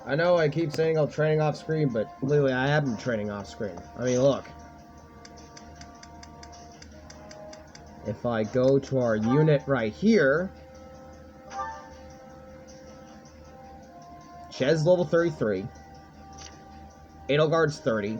I know I keep saying I'm training off screen, but literally I have been training off screen. I mean, look. If I go to our unit right here, Chez level 33, Edelgard's 30,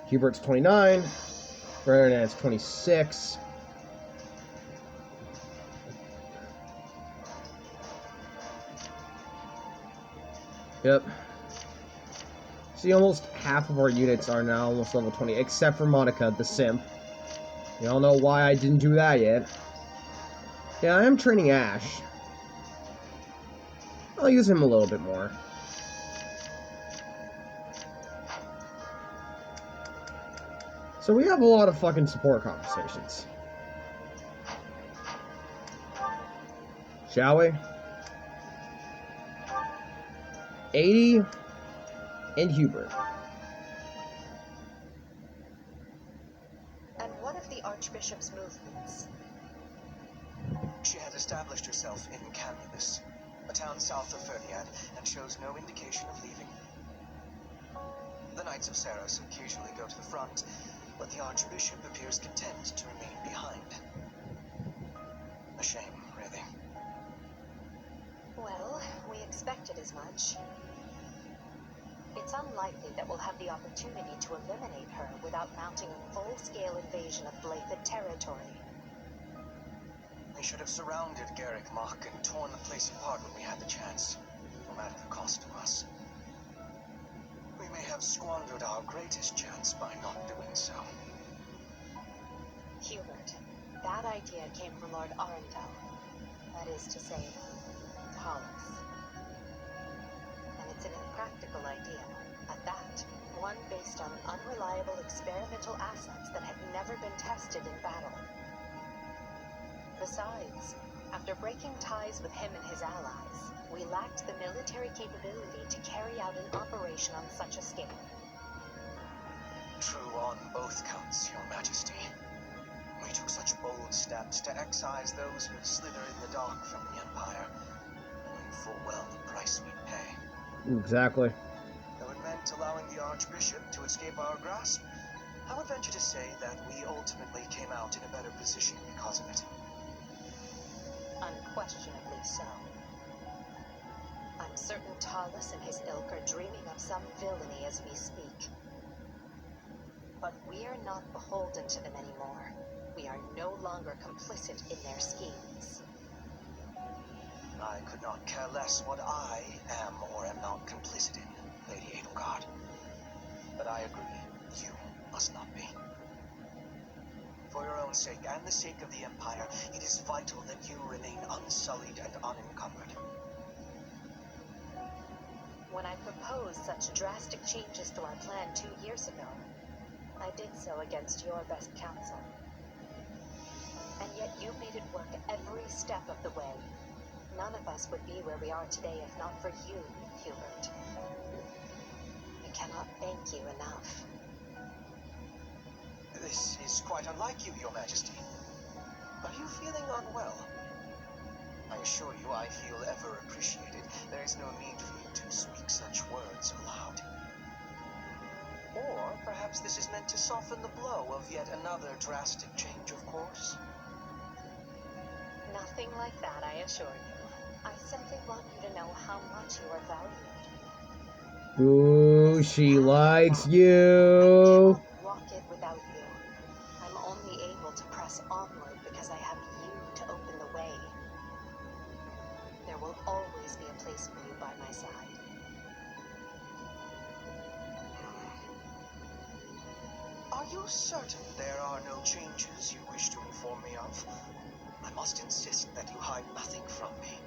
Hubert's 29, Bernard's 26. Yep. See, almost half of our units are now almost level 20, except for Monica, the simp. You all know why I didn't do that yet. Yeah, I am training Ash. I'll use him a little bit more. So we have a lot of fucking support conversations. Shall we? 80 and Hubert. And what of the Archbishop's movements? She had established herself in Camulus, a town south of Ferniad, and shows no indication of leaving. The Knights of Saros occasionally go to the front, but the Archbishop appears content to remain behind. A shame, really. Well, we expected as much. It's unlikely that we'll have the opportunity to eliminate her without mounting a full-scale invasion of Blathed territory. We should have surrounded Garrick Mach and torn the place apart when we had the chance, no matter the cost to us. We may have squandered our greatest chance by not doing so. Hubert, that idea came from Lord Arundel. That is to say, Tallis. And it's an impractical idea, at that. One based on unreliable experimental assets that had never been tested in battle. Besides, after breaking ties with him and his allies, we lacked the military capability to carry out an operation on such a scale. True on both counts, Your Majesty. We took such bold steps to excise those who slither in the dark from the Empire, knowing full well the price we'd pay. Exactly. Though it meant allowing the Archbishop to escape our grasp, I would venture to say that we ultimately came out in a better position because of it. Unquestionably so. I'm certain Tallis and his ilk are dreaming of some villainy as we speak. But we are not beholden to them anymore. We are no longer complicit in their schemes. I could not care less what I am or am not complicit in, Lady Edelgard. But I agree, you must not be. For your own sake and the sake of the Empire, it is vital that you remain unsullied and unencumbered. When I proposed such drastic changes to our plan 2 years ago, I did so against your best counsel. And yet you made it work every step of the way. None of us would be where we are today if not for you, Hubert. I cannot thank you enough. This is quite unlike you, Your Majesty. Are you feeling unwell? I assure you I feel ever appreciated. There is no need for you to speak such words aloud. Or perhaps this is meant to soften the blow of yet another drastic change of course. Nothing like that, I assure you. I simply want you to know how much you are valued. Ooh, she likes you. I cannot walk it without you. I'm only able to press onward because I have you to open the way. There will always be a place for you by my side. Are you certain there are no changes you wish to inform me of? I must insist that you hide nothing from me.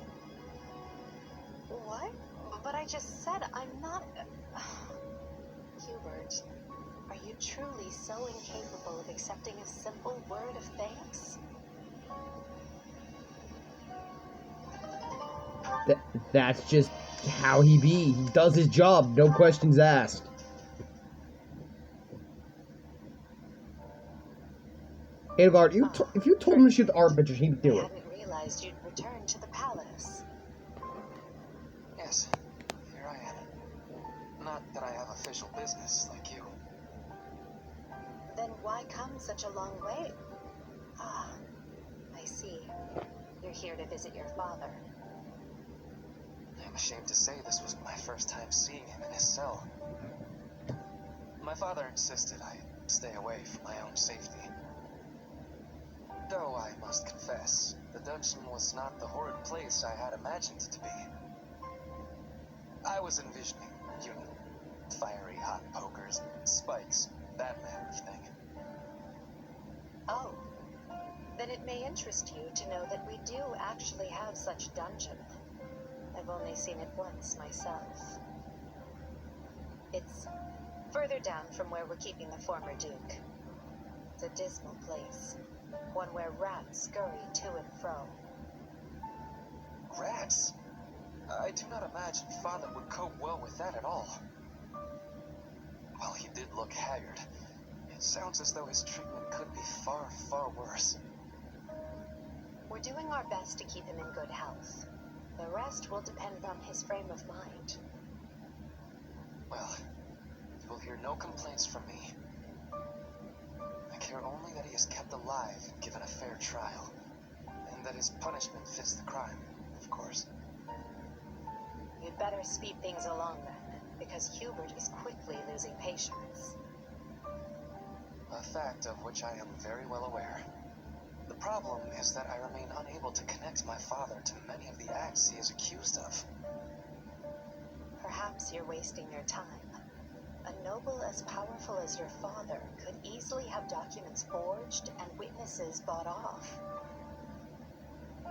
What? But I just said I'm not... Hubert, are you truly so incapable of accepting a simple word of thanks? That's just how he be. He does his job, no questions asked. Edelgard, if you told him to shoot the Arbiter, he'd do it. I hadn't realized you'd returned to the palace. Yes, here official business like you. Then why come such a long way? Ah, I see. You're here to visit your father. I'm ashamed to say this was my first time seeing him in his cell. My father insisted I stay away for my own safety. Though I must confess, the dungeon was not the horrid place I had imagined it to be. I was envisioning, you know, fiery hot pokers, spikes, that manner of thing. Oh, then it may interest you to know that we do actually have such a dungeon. I've only seen it once myself. It's further down from where we're keeping the former Duke. It's a dismal place, one where rats scurry to and fro. Rats? I do not imagine Father would cope well with that at all. While he did look haggard, it sounds as though his treatment could be far, far worse. We're doing our best to keep him in good health. The rest will depend on his frame of mind. Well, you will hear no complaints from me. I care only that he is kept alive and given a fair trial, and that his punishment fits the crime, of course. You'd better speed things along then, because Hubert is quickly losing patience. A fact of which I am very well aware. The problem is that I remain unable to connect my father to many of the acts he is accused of. Perhaps you're wasting your time. A noble as powerful as your father could easily have documents forged and witnesses bought off.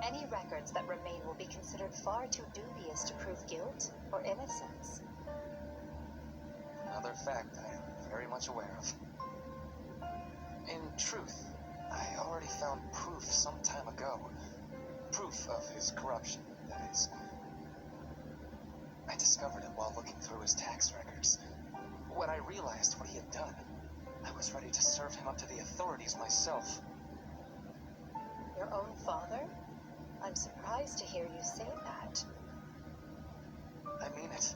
Any records that remain will be considered far too dubious to prove guilt or innocence. Another fact I am very much aware of. In truth, I already found proof some time ago. Proof of his corruption, that is. I discovered it while looking through his tax records. When I realized what he had done, I was ready to serve him up to the authorities myself. Your own father? I'm surprised to hear you say that. I mean it.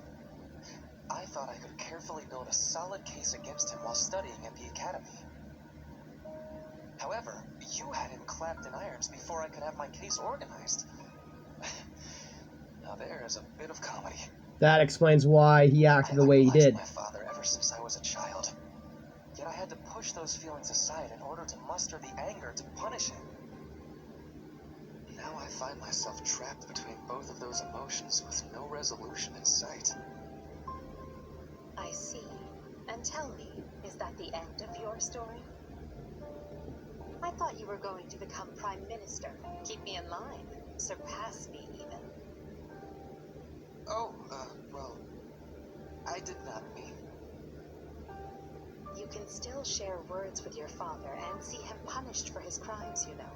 I thought I could carefully build a solid case against him while studying at the academy. However, you had him clapped in irons before I could have my case organized. Now there is a bit of comedy. That explains why he acted the way he did. I idolized my father ever since I was a child. Yet I had to push those feelings aside in order to muster the anger to punish him. Now I find myself trapped between both of those emotions with no resolution in sight. I see. And tell me, is that the end of your story? I thought you were going to become Prime Minister, keep me in line, surpass me even. Oh, well, I did not mean. You can still share words with your father and see him punished for his crimes, you know.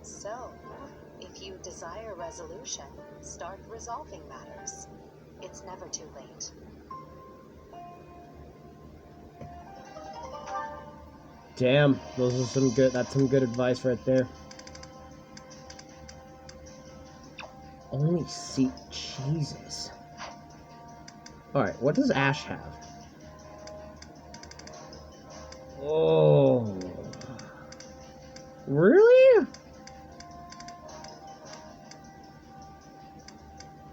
So, if you desire resolution, start resolving matters. It's never too late. Damn, those are some good. That's some good advice right there. Only see, Jesus. All right, what does Ash have? Oh, really?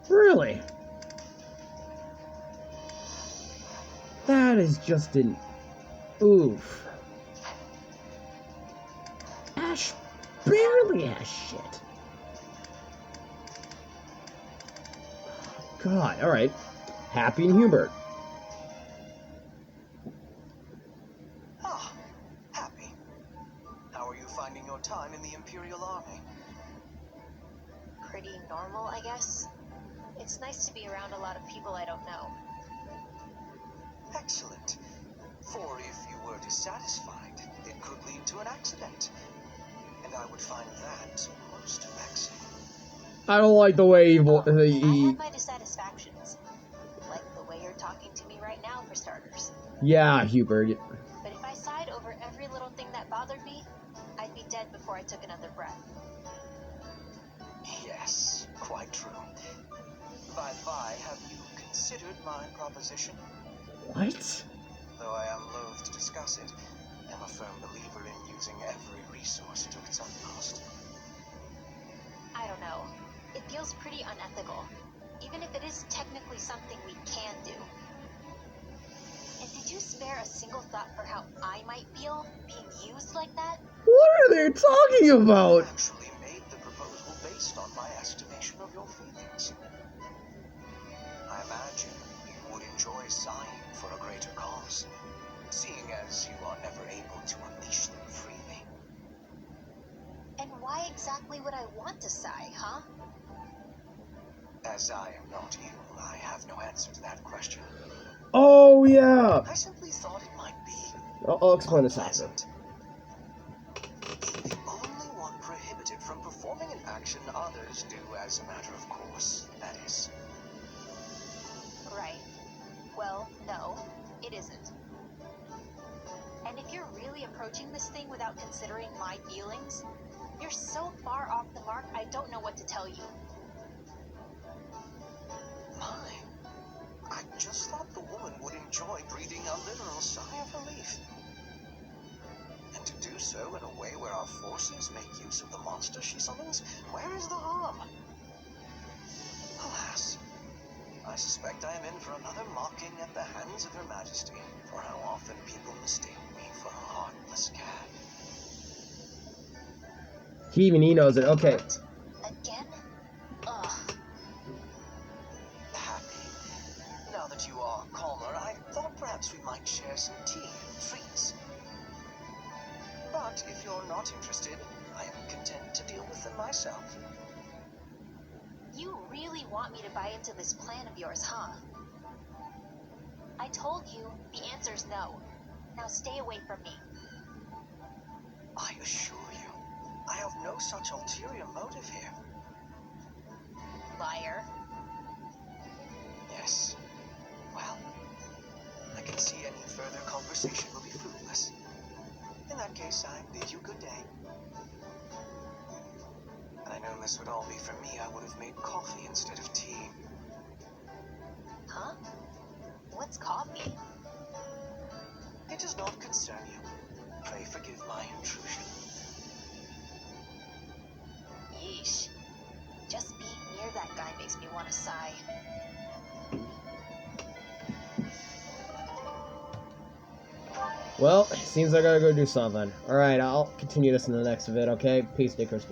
Really? That is just an oof. Ash barely has shit. God, alright. Hapi and Hubert. Ah, Happy. How are you finding your time in the Imperial Army? Pretty normal, I guess. It's nice to be around a lot of people I don't know. Excellent. For if you were dissatisfied, it could lead to an accident. And I would find that most vexing. I don't like the way he... I have my dissatisfactions. Like the way you're talking to me right now, for starters. Yeah, Hubert. But if I sighed over every little thing that bothered me, I'd be dead before I took another breath. Yes, quite true. By the by, have you considered my proposition? What? Though I am loath to discuss it, I'm a firm believer in using every resource to its utmost. I don't know. It feels pretty unethical, even if it is technically something we can do. And did you spare a single thought for how I might feel being used like that? What are they talking I about? actually made the proposal based on my estimation of your feelings. I imagine you would enjoy sighing for a greater cause, seeing as you are never able to unleash them freely. And why exactly would I want to sigh, huh? As I am not you, I have no answer to that question. Oh, yeah. I simply thought it might be I'll explain this after. unpleasant. The only one prohibited from performing an action others do as a matter of course, that is. Right. Well, no, it isn't. And if you're really approaching this thing without considering my feelings, you're so far off the mark, I don't know what to tell you. My, I just thought the woman would enjoy breathing a literal sigh of relief. And to do so in a way where our forces make use of the monster she summons, where is the harm? Alas, I suspect I am in for another mocking at the hands of Her Majesty for how often people mistake me for a heartless cat. Even he knows it. Okay. What? Again? Ugh. Happy. Now that you are calmer, I thought perhaps we might share some tea and treats. But if you're not interested, I am content to deal with them myself. You really want me to buy into this plan of yours, huh? I told you the answer's no. Now stay away from me. I assure you, I have no such ulterior motive here. Liar. Yes. Well, I can see any further conversation will be fruitless. In that case, I bid you good day. Had I known this would all be for me, I would have made coffee instead of tea. Huh? What's coffee? It does not concern you. Pray forgive my intrusion. Yeesh. Just being near that guy makes me want to sigh. Well, seems I gotta go do something. Alright, I'll continue this in the next vid, okay? Peace, Dick Crispy.